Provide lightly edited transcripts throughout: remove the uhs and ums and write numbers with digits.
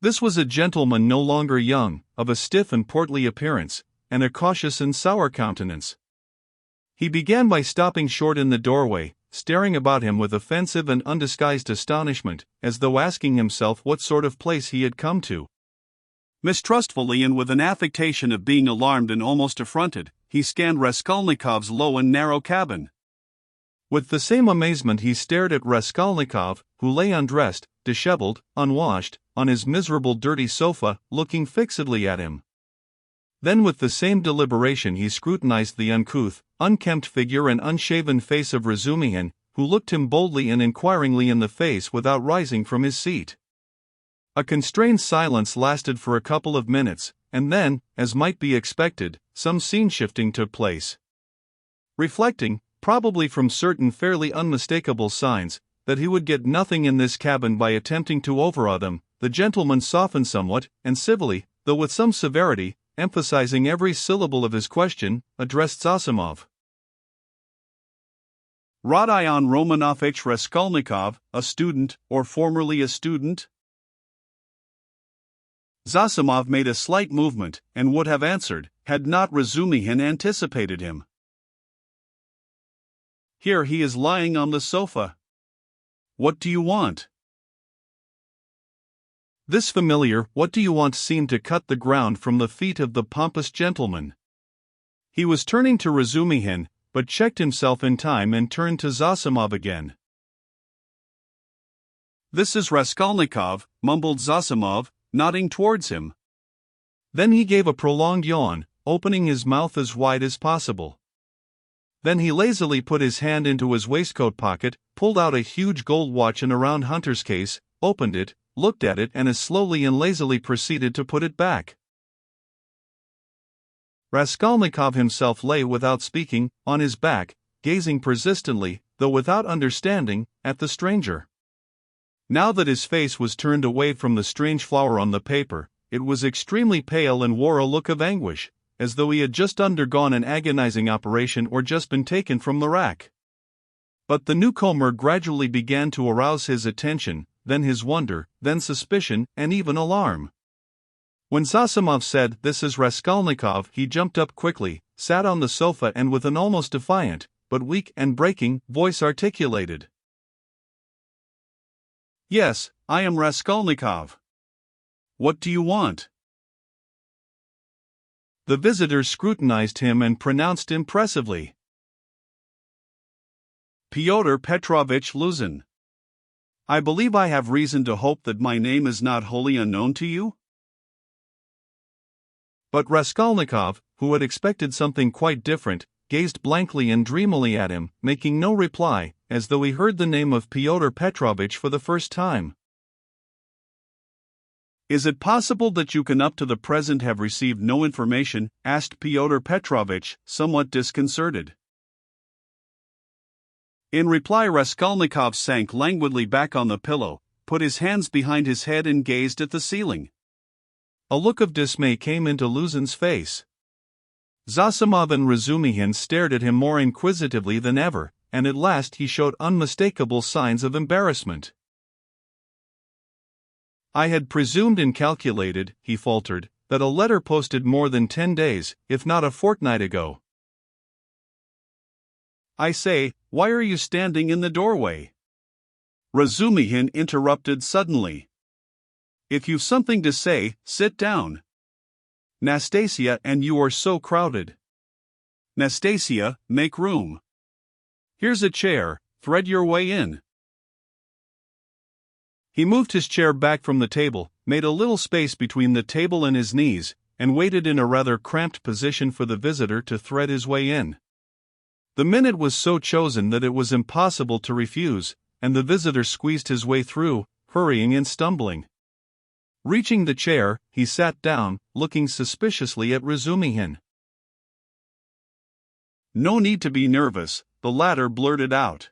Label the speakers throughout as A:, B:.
A: This was a gentleman no longer young, of a stiff and portly appearance, and a cautious and sour countenance. He began by stopping short in the doorway, staring about him with offensive and undisguised astonishment, as though asking himself what sort of place he had come to. Mistrustfully and with an affectation of being alarmed and almost affronted, he scanned Raskolnikov's low and narrow cabin. With the same amazement he stared at Raskolnikov, who lay undressed, disheveled, unwashed, on his miserable dirty sofa, looking fixedly at him. Then with the same deliberation he scrutinized the uncouth, unkempt figure and unshaven face of Razumihin, who looked him boldly and inquiringly in the face without rising from his seat. A constrained silence lasted for a couple of minutes, and then, as might be expected, some scene-shifting took place. Reflecting, probably from certain fairly unmistakable signs, that he would get nothing in this cabin by attempting to overawe them, the gentleman softened somewhat, and civilly, though with some severity, emphasizing every syllable of his question, addressed Zosimov. Rodion Romanovich Raskolnikov, a student, or formerly a student? Zosimov made a slight movement, and would have answered, had not Razumihin anticipated him. Here he is lying on the sofa. What do you want? This familiar "what do you want" seemed to cut the ground from the feet of the pompous gentleman. He was turning to Razumihin, but checked himself in time and turned to Zosimov again. This is Raskolnikov, mumbled Zosimov, nodding towards him. Then he gave a prolonged yawn, opening his mouth as wide as possible. Then he lazily put his hand into his waistcoat pocket, pulled out a huge gold watch in a round hunter's case, opened it, looked at it and as slowly and lazily proceeded to put it back. Raskolnikov himself lay without speaking, on his back, gazing persistently, though without understanding, at the stranger. Now that his face was turned away from the strange flower on the paper, it was extremely pale and wore a look of anguish, as though he had just undergone an agonizing operation or just been taken from the rack. But the newcomer gradually began to arouse his attention, then his wonder, then suspicion, and even alarm. When Zosimov said, "This is Raskolnikov," he jumped up quickly, sat on the sofa and with an almost defiant, but weak and breaking, voice articulated, "Yes, I am Raskolnikov. What do you want?" The visitor scrutinized him and pronounced impressively, "Fyodor Petrovich Luzin. I believe I have reason to hope that my name is not wholly unknown to you?" But Raskolnikov, who had expected something quite different, gazed blankly and dreamily at him, making no reply, as though he heard the name of Fyodor Petrovich for the first time. "Is it possible that you can up to the present have received no information?" asked Fyodor Petrovich, somewhat disconcerted. In reply Raskolnikov sank languidly back on the pillow, put his hands behind his head and gazed at the ceiling. A look of dismay came into Luzin's face. Zosimov and Razumihin stared at him more inquisitively than ever, and at last he showed unmistakable signs of embarrassment. "I had presumed and calculated," he faltered, "that a letter posted more than 10 days, if not a fortnight ago." "I say, why are you standing in the doorway?" Razumihin interrupted suddenly. "If you've something to say, sit down. Nastasia and you are so crowded. Nastasia, make room. Here's a chair, thread your way in." He moved his chair back from the table, made a little space between the table and his knees, and waited in a rather cramped position for the visitor to thread his way in. The minute was so chosen that it was impossible to refuse, and the visitor squeezed his way through, hurrying and stumbling. Reaching the chair, he sat down, looking suspiciously at Razumihin. "No need to be nervous," the latter blurted out.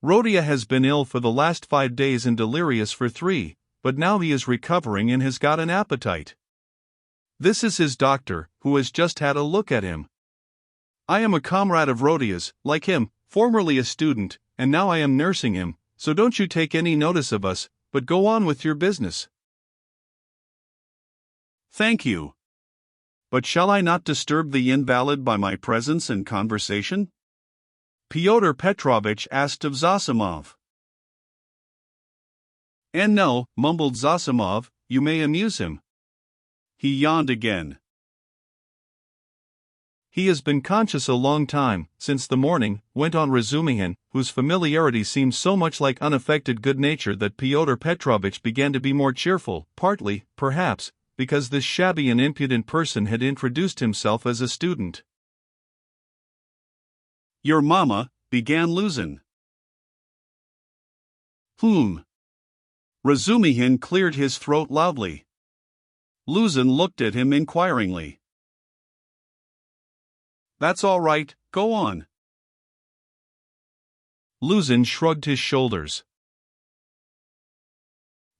A: "Rodia has been ill for the last 5 days and delirious for 3, but now he is recovering and has got an appetite. This is his doctor, who has just had a look at him. I am a comrade of Rodia's, like him, formerly a student, and now I am nursing him, so don't you take any notice of us, but go on with your business."
B: Thank you. But shall I not disturb the invalid by my presence and conversation? Pyotr Petrovitch asked of Zosimov. And no, mumbled Zosimov, you may amuse him. He yawned again.
A: He has been conscious a long time, since the morning, went on Razumihin, whose familiarity seemed so much like unaffected good nature that Pyotr Petrovitch began to be more cheerful, partly, perhaps, because this shabby and impudent person had introduced himself as a student.
B: Your mamma, began Luzin. Razumihin cleared his throat loudly. Luzin looked at him inquiringly. That's all right, go on.
A: Luzin shrugged his shoulders.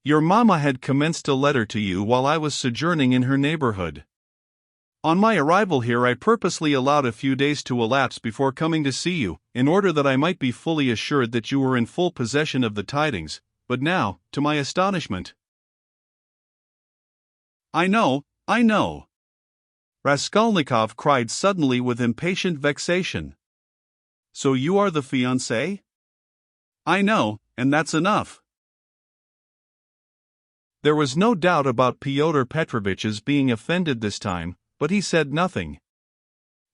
A: Your mamma had commenced a letter to you while I was sojourning in her neighborhood. On my arrival here I purposely allowed a few days to elapse before coming to see you, in order that I might be fully assured that you were in full possession of the tidings, but now, to my astonishment...
B: I know.
A: Raskolnikov cried suddenly with impatient vexation.
B: So you are the fiancé? I know, and that's enough.
A: There was no doubt about Pyotr Petrovitch's being offended this time, but he said nothing.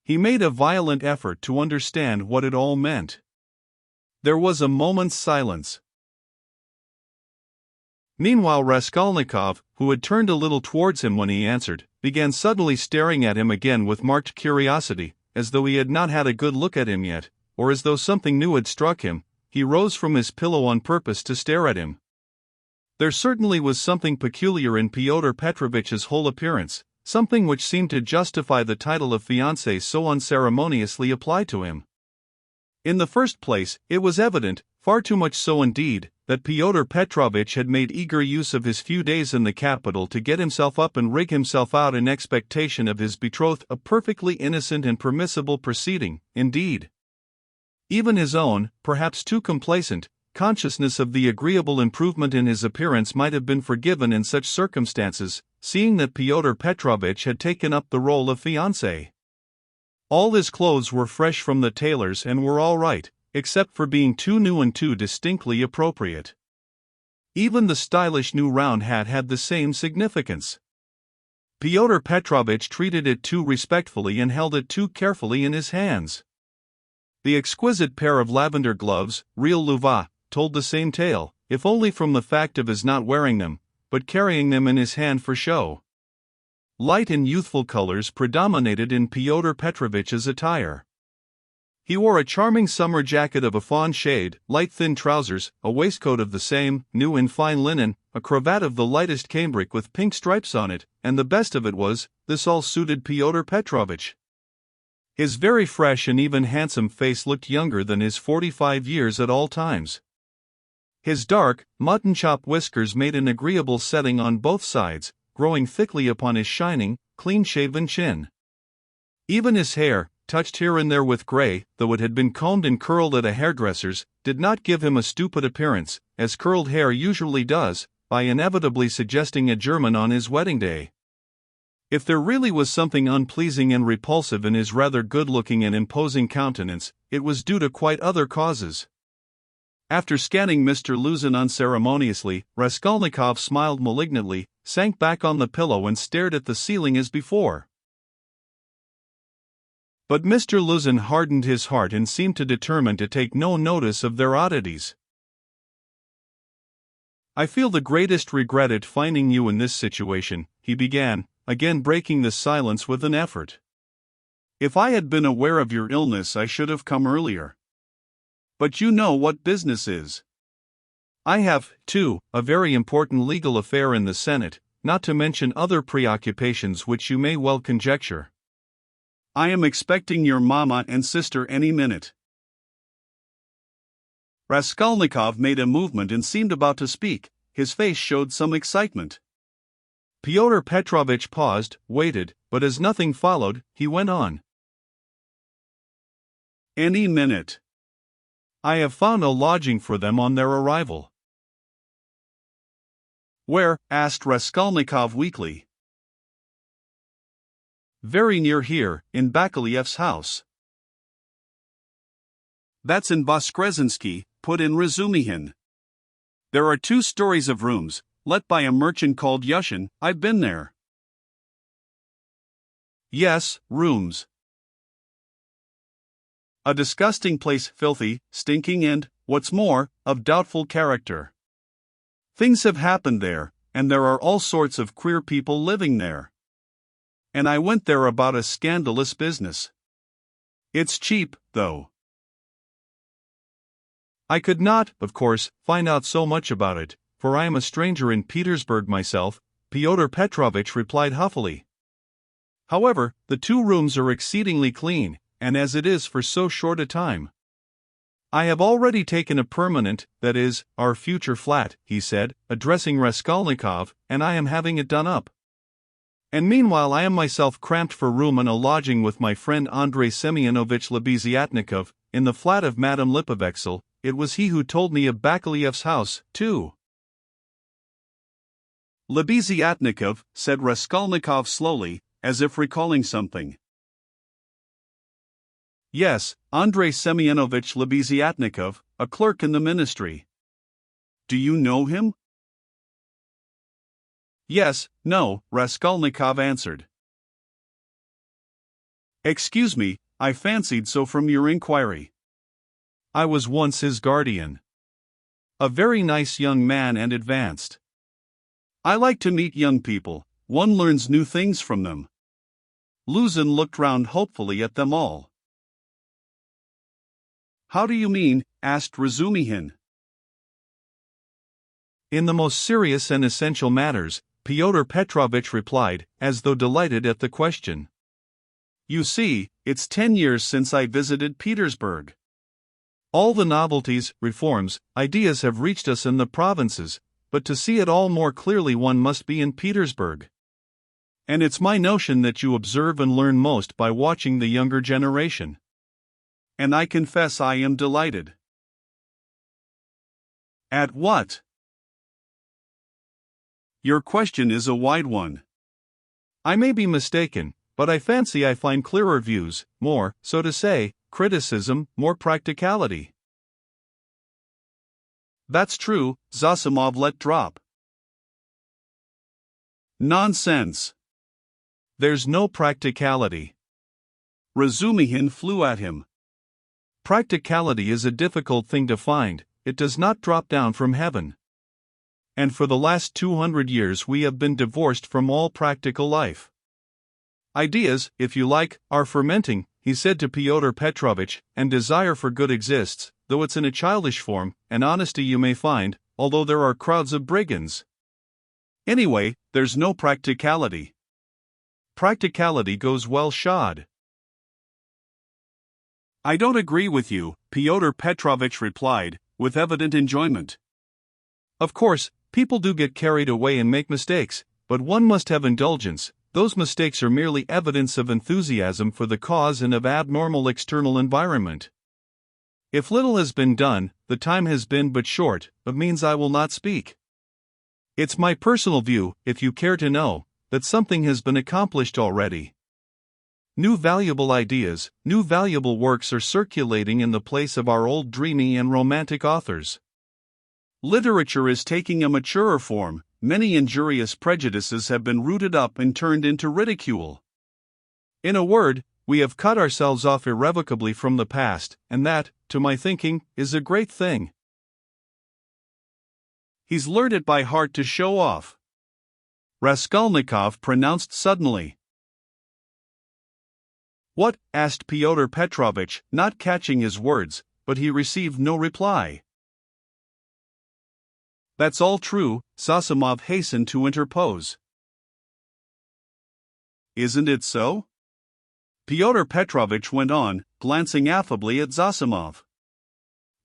A: He made a violent effort to understand what it all meant. There was a moment's silence. Meanwhile Raskolnikov, who had turned a little towards him when he answered, began suddenly staring at him again with marked curiosity, as though he had not had a good look at him yet, or as though something new had struck him. He rose from his pillow on purpose to stare at him. There certainly was something peculiar in Pyotr Petrovitch's whole appearance, something which seemed to justify the title of fiancé so unceremoniously applied to him. In the first place, it was evident, far too much so indeed, that Pyotr Petrovitch had made eager use of his few days in the capital to get himself up and rig himself out in expectation of his betrothed, a perfectly innocent and permissible proceeding, indeed. Even his own, perhaps too complacent, consciousness of the agreeable improvement in his appearance might have been forgiven in such circumstances, seeing that Pyotr Petrovitch had taken up the role of fiancé. All his clothes were fresh from the tailor's and were all right, except for being too new and too distinctly appropriate. Even the stylish new round hat had the same significance. Pyotr Petrovitch treated it too respectfully and held it too carefully in his hands. The exquisite pair of lavender gloves, real Louvain, told the same tale, if only from the fact of his not wearing them, but carrying them in his hand for show. Light and youthful colors predominated in Pyotr Petrovitch's attire. He wore a charming summer jacket of a fawn shade, light thin trousers, a waistcoat of the same, new and fine linen, a cravat of the lightest cambric with pink stripes on it, and the best of it was, this all suited Pyotr Petrovitch. His very fresh and even handsome face looked younger than his 45 years at all times. His dark, mutton-chop whiskers made an agreeable setting on both sides, growing thickly upon his shining, clean-shaven chin. Even his hair, touched here and there with gray, though it had been combed and curled at a hairdresser's, did not give him a stupid appearance, as curled hair usually does, by inevitably suggesting a German on his wedding day. If there really was something unpleasing and repulsive in his rather good-looking and imposing countenance, it was due to quite other causes. After scanning Mr. Luzin unceremoniously, Raskolnikov smiled malignantly, sank back on the pillow and stared at the ceiling as before. But Mr. Luzin hardened his heart and seemed to determine to take no notice of their oddities. I feel the greatest regret at finding you in this situation, he began, again breaking the silence with an effort. If I had been aware of your illness I should have come earlier. But you know what business is. I have, too, a very important legal affair in the Senate, not to mention other preoccupations which you may well conjecture. I am expecting your mamma and sister any minute. Raskolnikov made a movement and seemed about to speak. His face showed some excitement. Pyotr Petrovitch paused, waited, but as nothing followed, he went on. Any minute. I have found a lodging for them on their arrival. Where? Asked Raskolnikov weakly.
B: Very near here, in Bakaleyev's house. That's in Voskresensky, put in Razumihin. There are 2 stories of rooms, let by a merchant called Yushin. I've been there.
A: Yes, rooms.
B: A disgusting place, filthy, stinking and, what's more, of doubtful character. Things have happened there, and there are all sorts of queer people living there. And I went there about a scandalous business. It's cheap, though.
A: I could not, of course, find out so much about it, for I am a stranger in Petersburg myself, Fyodor Petrovitch replied huffily. However, the 2 rooms are exceedingly clean, and as it is for so short a time. I have already taken a permanent, that is, our future flat, he said, addressing Raskolnikov, and I am having it done up. And meanwhile I am myself cramped for room in a lodging with my friend Andrei Semyonovitch Lebeziatnikov, in the flat of Madame Lipovexel. It was he who told me of Bakaleyev's house, too.
B: Lebeziatnikov, said Raskolnikov slowly, as if recalling something. Yes, Andrei Semyonovitch Lebeziatnikov, a clerk in the ministry. Do you know him? Yes, no, Raskolnikov answered. Excuse me, I fancied so from your inquiry.
A: I was once his guardian.
B: A very nice young man and advanced. I like to meet young people, one learns new things from them. Luzin looked round hopefully at them all. How do you mean? Asked Razumihin.
A: In the most serious and essential matters, Fyodor Petrovitch replied, as though delighted at the question.
B: You see, it's 10 years since I visited Petersburg.
A: All the novelties, reforms, ideas have reached us in the provinces, but to see it all more clearly one must be in Petersburg.
B: And it's my notion that you observe and learn most by watching the younger generation. And I confess I am delighted. At what? Your question is a wide one.
A: I may be mistaken, but I fancy I find clearer views, more, so to say, criticism, more practicality.
B: That's true, Zosimov let drop. Nonsense.
A: There's no practicality.
B: Razumihin flew at him.
A: Practicality is a difficult thing to find, it does not drop down from heaven. And for the last 200 years we have been divorced from all practical life. Ideas, if you like, are fermenting, he said to Fyodor Petrovitch, and desire for good exists, though it's in a childish form, and honesty you may find, although there are crowds of brigands.
B: Anyway, there's no practicality.
A: Practicality goes well shod.
B: I don't agree with you, Fyodor Petrovitch replied, with evident enjoyment.
A: Of course, people do get carried away and make mistakes, but one must have indulgence. Those mistakes are merely evidence of enthusiasm for the cause and of abnormal external environment. If little has been done, the time has been but short, it means I will not speak. It's my personal view, if you care to know, that something has been accomplished already. New valuable ideas, new valuable works are circulating in the place of our old dreamy and romantic authors.
B: Literature is taking a maturer form. Many injurious prejudices have been rooted up and turned into ridicule.
A: In a word, we have cut ourselves off irrevocably from the past, and that, to my thinking, is a great thing.
B: He's learned it by heart to show off, Raskolnikov pronounced suddenly.
A: What? Asked Fyodor Petrovitch, not catching his words, but he received no reply.
B: That's all true, Zosimov hastened to interpose. Isn't it so? Fyodor Petrovitch went on, glancing affably at Zosimov.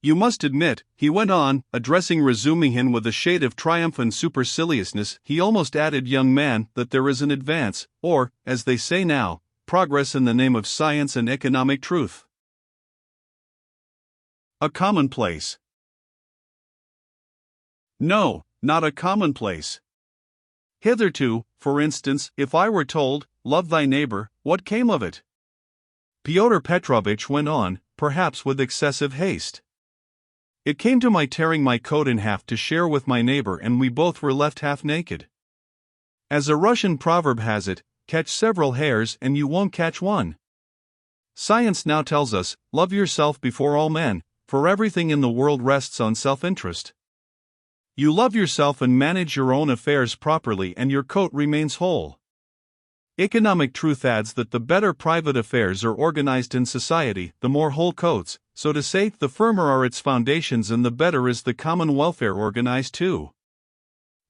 B: You must admit, he went on, addressing Razumihin with a shade of triumphant superciliousness, he almost added, young man, that there is an advance, or, as they say now, progress in the name of science and economic truth. A commonplace. No, not a commonplace. Hitherto, for instance, if I were told, love thy neighbor, what came of it?
A: Pyotr Petrovitch went on, perhaps with excessive haste. It came to my tearing my coat in half to share with my neighbor, and we both were left half naked. As a Russian proverb has it, catch several hares and you won't catch one. Science now tells us, love yourself before all men, for everything in the world rests on self-interest. You love yourself and manage your own affairs properly and your coat remains whole. Economic truth adds that the better private affairs are organized in society, the more whole coats, so to say, the firmer are its foundations and the better is the common welfare organized too.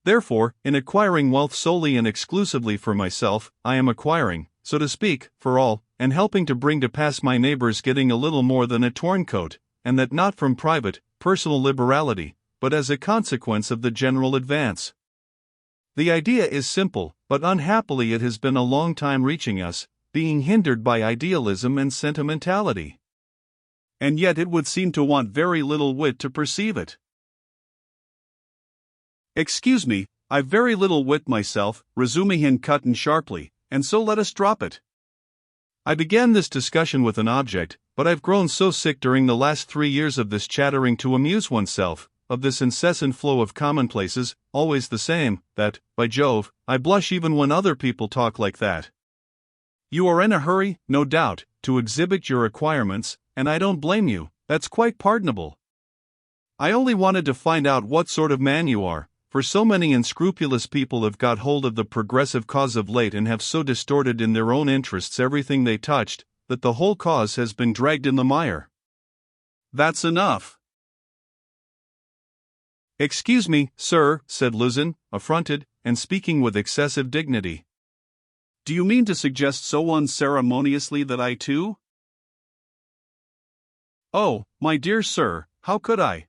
A: Therefore, in acquiring wealth solely and exclusively for myself, I am acquiring, so to speak, for all, and helping to bring to pass my neighbor's getting a little more than a torn coat, and that not from private, personal liberality, but as a consequence of the general advance. The idea is simple, but unhappily it has been a long time reaching us, being hindered by idealism and sentimentality.
B: And yet it would seem to want very little wit to perceive it. Excuse me, I've very little wit myself, Razumihin cut in sharply, and so let us drop it.
A: I began this discussion with an object, but I've grown so sick during the last 3 years of this chattering to amuse oneself, of this incessant flow of commonplaces, always the same, that, by Jove, I blush even when other people talk like that. You are in a hurry, no doubt, to exhibit your acquirements, and I don't blame you, that's quite pardonable. I only wanted to find out what sort of man you are, for so many unscrupulous people have got hold of the progressive cause of late and have so distorted in their own interests everything they touched, that the whole cause has been dragged in the mire.
B: That's enough.
A: Excuse me, sir, said Luzin, affronted, and speaking with excessive dignity.
B: Do you mean to suggest so unceremoniously that I too?
A: Oh, my dear sir, how could I?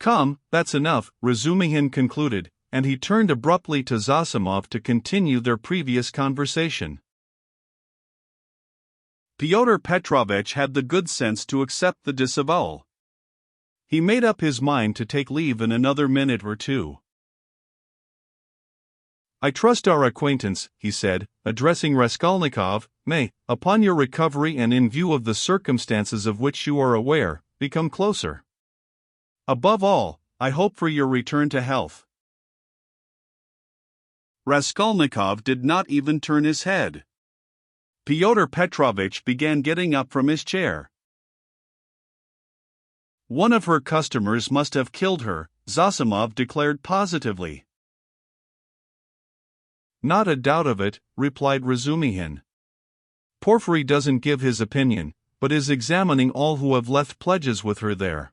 A: Come, that's enough, Razumihin concluded, and he turned abruptly to Zosimov to continue their previous conversation.
B: Pyotr Petrovitch had the good sense to accept the disavowal.
A: He made up his mind to take leave in another minute or two. I trust our acquaintance, he said, addressing Raskolnikov, may, upon your recovery and in view of the circumstances of which you are aware, become closer. Above all, I hope for your return to health.
B: Raskolnikov did not even turn his head. Pyotr Petrovitch began getting up from his chair.
A: One of her customers must have killed her, Zosimov declared positively. Not a doubt of it, replied Razumihin. Porfiry doesn't give his opinion, but is examining all who have left pledges with her there.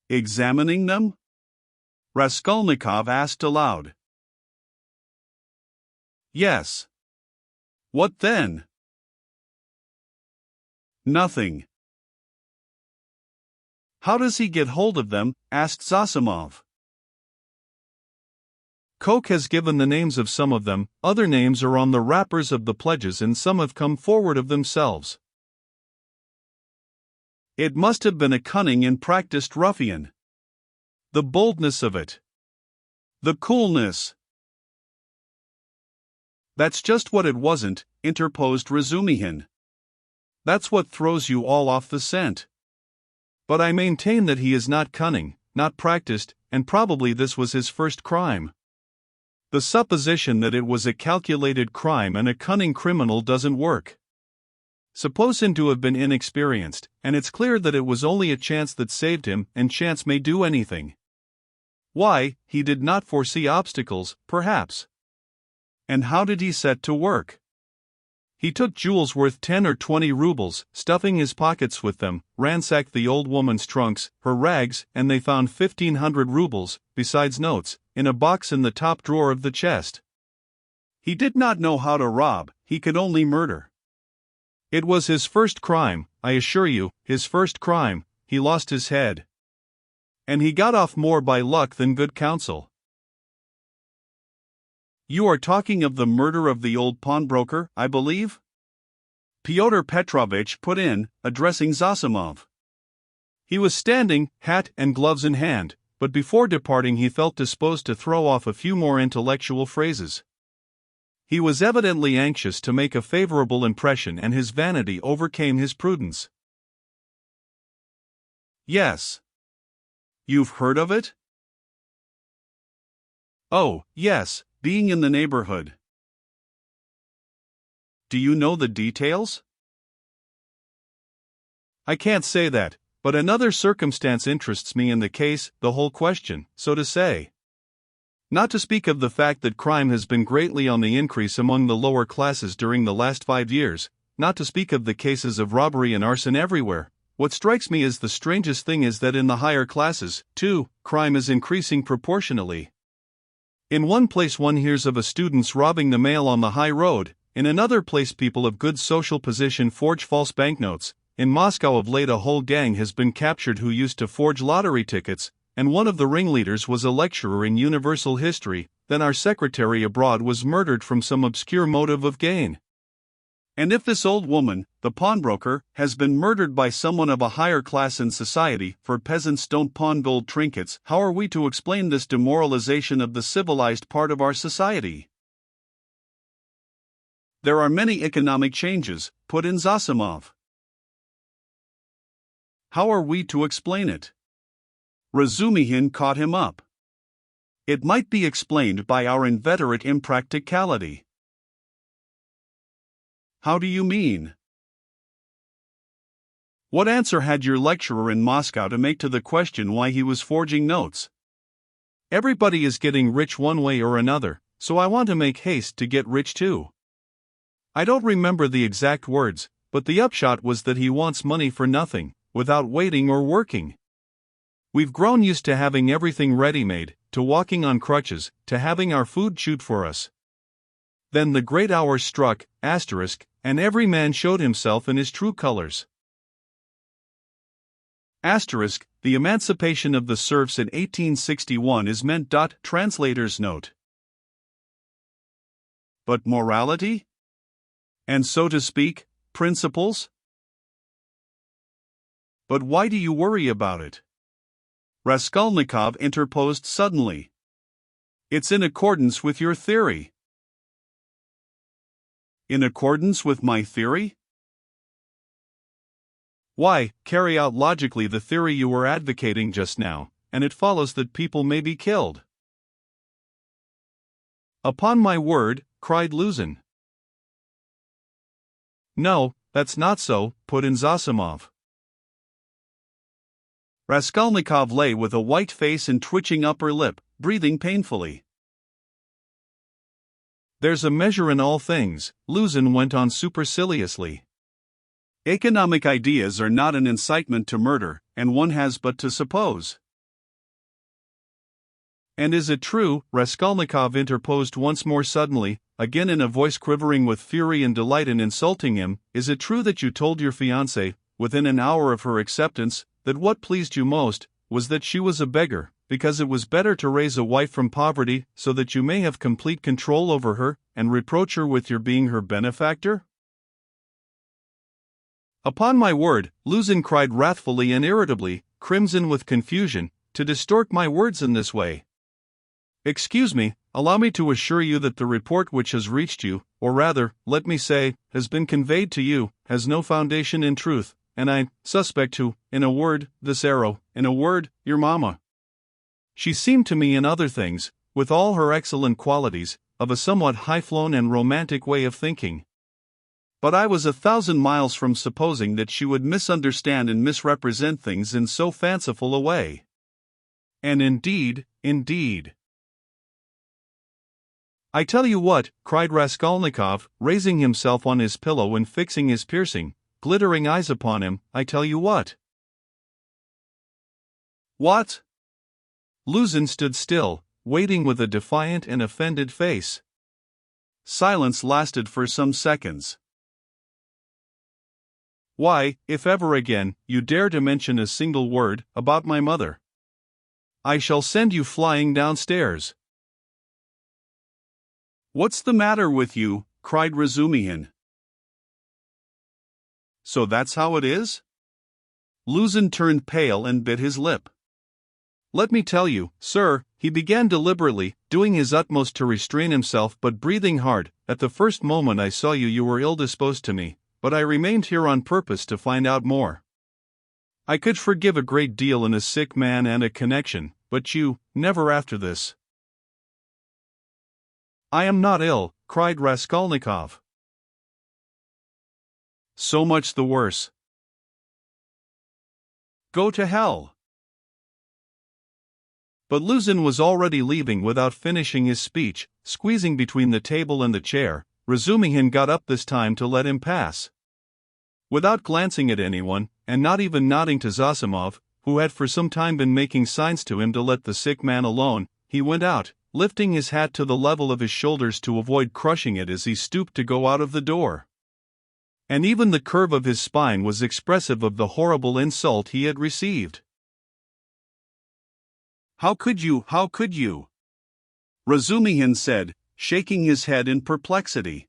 B: Examining them? Raskolnikov asked aloud.
A: Yes.
B: What then?
A: Nothing.
B: How does he get hold of them? Asked Zosimov.
A: Koch has given the names of some of them, other names are on the wrappers of the pledges and some have come forward of themselves.
B: It must have been a cunning and practiced ruffian.
A: The boldness of it.
B: The coolness.
A: That's just what it wasn't, interposed Razumihin. That's what throws you all off the scent. But I maintain that he is not cunning, not practiced, and probably this was his first crime. The supposition that it was a calculated crime and a cunning criminal doesn't work. Suppose him to have been inexperienced, and it's clear that it was only a chance that saved him, and chance may do anything. Why, he did not foresee obstacles, perhaps. And how did he set to work? He took jewels worth 10 or 20 rubles, stuffing his pockets with them, ransacked the old woman's trunks, her rags, and they found 1,500 rubles, besides notes, in a box in the top drawer of the chest.
B: He did not know how to rob, he could only murder.
A: It was his first crime, I assure you, his first crime. He lost his head. And he got off more by luck than good counsel.
B: You are talking of the murder of the old pawnbroker, I believe? Pyotr Petrovitch put in, addressing Zosimov.
A: He was standing, hat and gloves in hand, but before departing he felt disposed to throw off a few more intellectual phrases. He was evidently anxious to make a favorable impression and his vanity overcame his prudence.
B: Yes. You've heard of it? Oh, yes, being in the neighborhood. Do you know the details?
A: I can't say that, but another circumstance interests me in the case, the whole question, so to say. Not to speak of the fact that crime has been greatly on the increase among the lower classes during the last 5 years, not to speak of the cases of robbery and arson everywhere, what strikes me as the strangest thing is that in the higher classes, too, crime is increasing proportionally. In one place one hears of a student's robbing the mail on the high road, in another place people of good social position forge false banknotes. In Moscow of late a whole gang has been captured who used to forge lottery tickets, and one of the ringleaders was a lecturer in universal history. Then our secretary abroad was murdered from some obscure motive of gain.
B: And if this old woman, the pawnbroker, has been murdered by someone of a higher class in society, for peasants don't pawn gold trinkets, how are we to explain this demoralization of the civilized part of our society? There are many economic changes, put in Zosimov. How are we to explain it? Razumihin caught him up. It might be explained by our inveterate impracticality. How do you mean? What answer had your lecturer in Moscow to make to the question why he was forging notes?
A: Everybody is getting rich one way or another, so I want to make haste to get rich too. I don't remember the exact words, but the upshot was that he wants money for nothing, without waiting or working. We've grown used to having everything ready-made, to walking on crutches, to having our food chewed for us. Then the great hour struck, and every man showed himself in his true colors. The emancipation of the serfs in 1861 is meant. Translator's note. But morality? And so to speak, principles? But why do you worry about it? Raskolnikov interposed suddenly. It's in accordance with your theory. In accordance with my theory? Why, carry out logically the theory you were advocating just now, and it follows that people may be killed. Upon my word, cried Luzin. No, that's not so, put in Zosimov. Raskolnikov lay with a white face and twitching upper lip, breathing painfully. There's a measure in all things, Luzin went on superciliously. Economic ideas are not an incitement to murder, and one has but to suppose. And is it true, Raskolnikov interposed once more suddenly, again in a voice quivering with fury and delight in insulting him, is it true that you told your fiancée, within an hour of her acceptance, that what pleased you most was that she was a beggar, because it was better to raise a wife from poverty so that you may have complete control over her, and reproach her with your being her benefactor? Upon my word, Luzin cried wrathfully and irritably, crimson with confusion, to distort my words in this way. Excuse me, allow me to assure you that the report which has reached you, or rather, let me say, has been conveyed to you, has no foundation in truth, and I suspect who, in a word, this arrow, in a word, your mamma. She seemed to me in other things, with all her excellent qualities, of a somewhat high-flown and romantic way of thinking. But I was 1,000 miles from supposing that she would misunderstand and misrepresent things in so fanciful a way. And indeed. I tell you what, cried Raskolnikov, raising himself on his pillow and fixing his piercing, glittering eyes upon him, I tell you what. What? Luzin stood still, waiting with a defiant and offended face. Silence lasted for some seconds. Why, if ever again you dare to mention a single word about my mother, I shall send you flying downstairs. What's the matter with you? Cried Razumihin. So that's how it is? Luzin turned pale and bit his lip. Let me tell you, sir, he began deliberately, doing his utmost to restrain himself but breathing hard, at the first moment I saw you, you were ill-disposed to me, but I remained here on purpose to find out more. I could forgive a great deal in a sick man and a connection, but you, never after this. I am not ill, cried Raskolnikov. So much the worse. Go to hell. But Luzin was already leaving without finishing his speech, squeezing between the table and the chair. Razumihin got up this time to let him pass. Without glancing at anyone, and not even nodding to Zosimov, who had for some time been making signs to him to let the sick man alone, he went out, lifting his hat to the level of his shoulders to avoid crushing it as he stooped to go out of the door. And even the curve of his spine was expressive of the horrible insult he had received. How could you? How could you? Razumihin said, shaking his head in perplexity.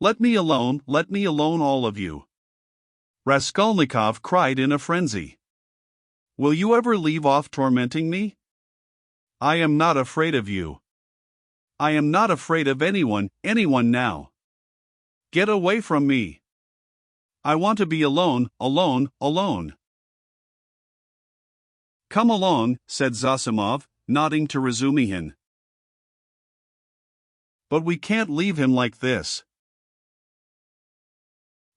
A: Let me alone, all of you. Raskolnikov cried in a frenzy. Will you ever leave off tormenting me? I am not afraid of you. I am not afraid of anyone now. Get away from me. I want to be alone. Come along, said Zosimov, nodding to Razumihin. But we can't leave him like this.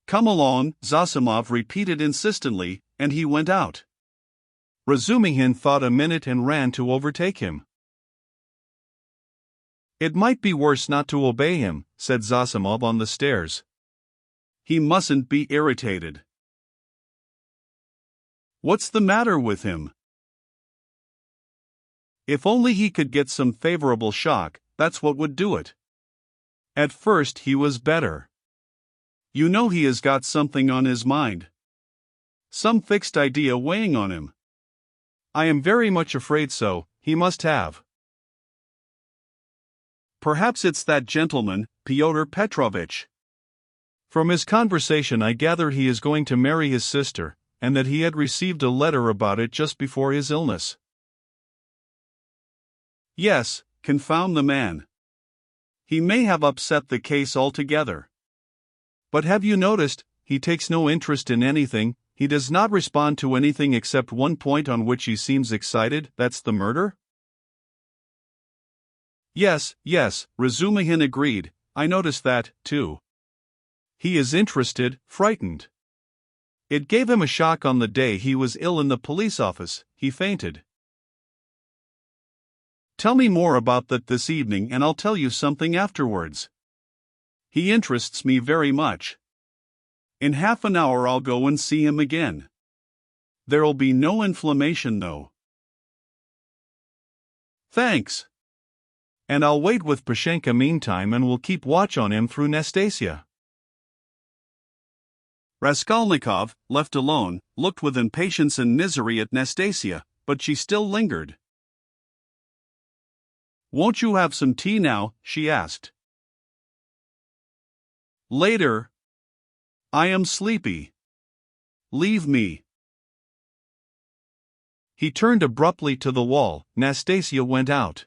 A: Come along, Zosimov repeated insistently, and he went out. Razumihin thought a minute and ran to overtake him. It might be worse not to obey him, said Zosimov on the stairs. He mustn't be irritated. What's the matter with him? If only he could get some favorable shock, that's what would do it. At first he was better. You know he has got something on his mind. Some fixed idea weighing on him. I am very much afraid so, he must have. Perhaps it's that gentleman, Fyodor Petrovitch. From his conversation I gathered he is going to marry his sister, and that he had received a letter about it just before his illness. Yes, confound the man. He may have upset the case altogether. But have you noticed, he takes no interest in anything, he does not respond to anything except one point on which he seems excited, that's the murder? Yes, Razumihin agreed, I noticed that, too. He is interested, frightened. It gave him a shock on the day he was ill in the police office, he fainted. Tell me more about that this evening and I'll tell you something afterwards. He interests me very much. In half an hour I'll go and see him again. There'll be no inflammation though. Thanks. And I'll wait with Pashenka meantime and will keep watch on him through Nastasia. Raskolnikov, left alone, looked with impatience and misery at Nastasia, but she still lingered. Won't you have some tea now? She asked. Later. I am sleepy. Leave me. He turned abruptly to the wall. Nastasia went out.